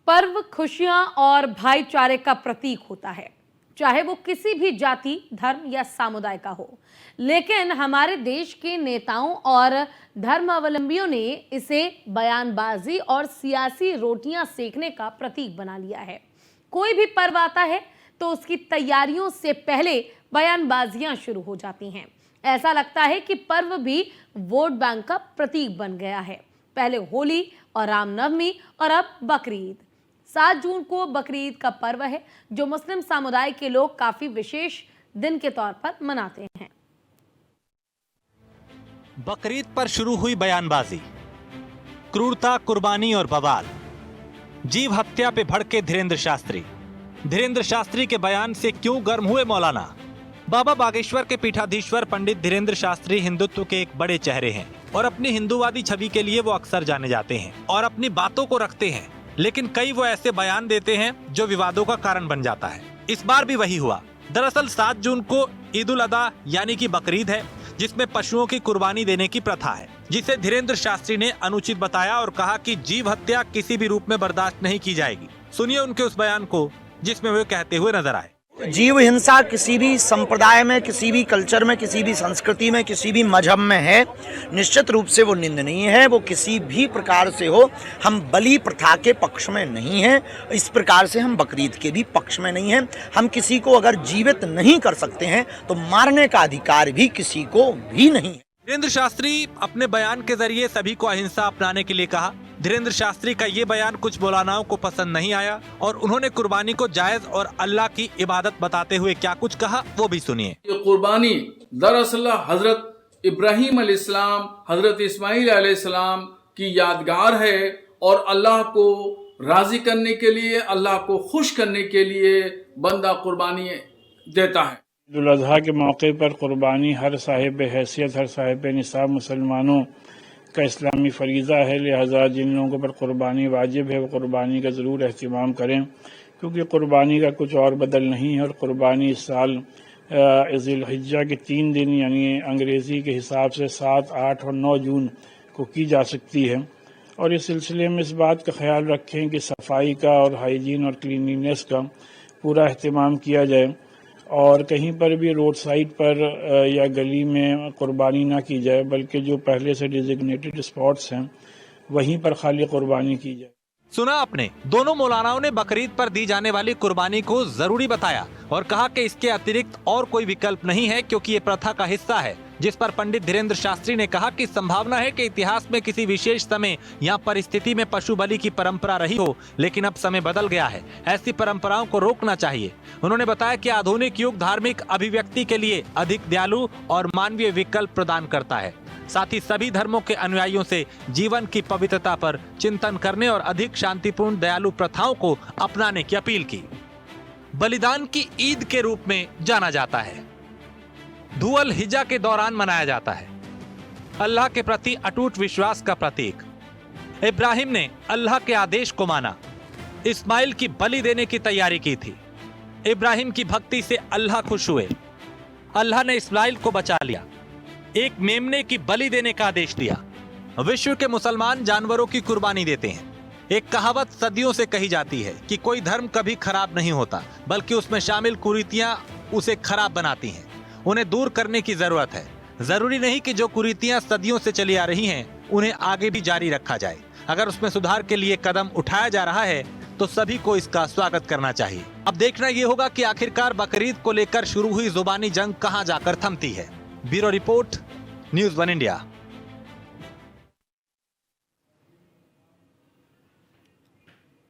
पर्व खुशियां और भाईचारे का प्रतीक होता है, चाहे वो किसी भी जाति, धर्म या समुदाय का हो। लेकिन हमारे देश के नेताओं और धर्मावलंबियों ने इसे बयानबाजी और सियासी रोटियां सेकने का प्रतीक बना लिया है। कोई भी पर्व आता है तो उसकी तैयारियों से पहले बयानबाजियां शुरू हो जाती हैं। ऐसा लगता है कि पर्व भी वोट बैंक का प्रतीक बन गया है। पहले होली और रामनवमी और अब बकरीद। 7 जून को बकरीद का पर्व है, जो मुस्लिम समुदाय के लोग काफी विशेष दिन के तौर पर मनाते हैं। बकरीद पर शुरू हुई बयानबाजी, क्रूरता, कुर्बानी और बवाल। जीव हत्या पे भड़के धीरेंद्र शास्त्री। धीरेंद्र शास्त्री के बयान से क्यों गर्म हुए मौलाना? बाबा बागेश्वर के पीठाधीश्वर पंडित धीरेंद्र शास्त्री हिंदुत्व के एक बड़े चेहरे हैं और अपनी हिंदूवादी छवि के लिए वो अक्सर जाने जाते हैं और अपनी बातों को रखते हैं। लेकिन कई वो ऐसे बयान देते हैं जो विवादों का कारण बन जाता है। इस बार भी वही हुआ। दरअसल 7 जून को ईद उल अदा यानी कि बकरीद है, जिसमें पशुओं की कुर्बानी देने की प्रथा है, जिसे धीरेंद्र शास्त्री ने अनुचित बताया और कहा कि जीव हत्या किसी भी रूप में बर्दाश्त नहीं की जाएगी। सुनिए उनके उस बयान को, जिसमें वे कहते हुए नजर आए। जीव हिंसा किसी भी संप्रदाय में, किसी भी कल्चर में, किसी भी संस्कृति में, किसी भी मजहब में है, निश्चित रूप से वो निंदनीय है। वो किसी भी प्रकार से हो, हम बलि प्रथा के पक्ष में नहीं हैं। इस प्रकार से हम बकरीद के भी पक्ष में नहीं हैं। हम किसी को अगर जीवित नहीं कर सकते हैं तो मारने का अधिकार भी किसी को भी नहीं है। धीरेंद्र शास्त्री अपने बयान के जरिए सभी को अहिंसा अपनाने के लिए कहा। धीरेंद्र शास्त्री का ये बयान कुछ मौलानाओं को पसंद नहीं आया और उन्होंने कुर्बानी को जायज और अल्लाह की इबादत बताते हुए क्या कुछ कहा, वो भी सुनिए। ये कुर्बानी दरअसल हजरत इब्राहिम अलैहिस्सलाम, हजरत इस्माइल अलैहिस्सलाम की यादगार है और अल्लाह को राजी करने के लिए, अल्लाह को खुश करने के लिए बंदा कुर्बानी देता है। ईद उल अजहा के मौके पर कुर्बानी हर साहिब हैसियत, हर साहिब निसाब मुसलमानों का इस्लामी फरीज़ा है। लिहाजा जिन लोगों पर कुर्बानी वाजिब है वो कुर्बानी का ज़रूर एहतिमाम करें, क्योंकि कुर्बानी का कुछ और बदल नहीं है। और कुर्बानी इस साल ज़िलहिज्जा के 3 दिन यानी अंग्रेज़ी के हिसाब से 7, 8 और 9 जून को की जा सकती है। और इस सिलसिले में इस बात का ख्याल रखें कि सफाई का और हाइजीन और क्लीनिनेस का पूरा एहतिमाम किया जाए और कहीं पर भी रोड साइड पर या गली में कुर्बानी ना की जाए, बल्कि जो पहले से डिजिग्नेटेड स्पॉट्स हैं वहीं पर खाली कुर्बानी की जाए। सुना आपने, दोनों मौलानाओं ने बकरीद पर दी जाने वाली कुर्बानी को जरूरी बताया और कहा कि इसके अतिरिक्त और कोई विकल्प नहीं है, क्योंकि ये प्रथा का हिस्सा है। जिस पर पंडित धीरेंद्र शास्त्री ने कहा कि संभावना है कि इतिहास में किसी विशेष समय या परिस्थिति में पशु बलि की परंपरा रही हो, लेकिन अब समय बदल गया है। ऐसी परंपराओं को रोकना चाहिए। उन्होंने बताया कि आधुनिक युग धार्मिक अभिव्यक्ति के लिए अधिक दयालु और मानवीय विकल्प प्रदान करता है। साथ ही सभी धर्मों के अनुयायियों से जीवन की पवित्रता पर चिंतन करने और अधिक शांतिपूर्ण दयालु प्रथाओं को अपनाने की अपील की। बलिदान की ईद के रूप में जाना जाता है। धुअल हिज्जा के दौरान मनाया जाता है। अल्लाह के प्रति अटूट विश्वास का प्रतीक। इब्राहिम ने अल्लाह के आदेश को माना, इस्माइल की बलि देने की तैयारी की थी। इब्राहिम की भक्ति से अल्लाह खुश हुए। अल्लाह ने इस्माइल को बचा लिया। एक मेमने की बलि देने का आदेश दिया। विश्व के मुसलमान जानवरों की कुर्बानी देते हैं। एक कहावत सदियों से कही जाती है कि कोई धर्म कभी खराब नहीं होता, बल्कि उसमें शामिल कुरीतियां उसे खराब बनाती हैं। उन्हें दूर करने की जरूरत है। जरूरी नहीं कि जो कुरीतियां सदियों से चली आ रही हैं उन्हें आगे भी जारी रखा जाए। अगर उसमें सुधार के लिए कदम उठाया जा रहा है तो सभी को इसका स्वागत करना चाहिए। अब देखना ये होगा कि आखिरकार बकरीद को लेकर शुरू हुई जुबानी जंग कहां जाकर थमती है। Bureau report, news 1 India.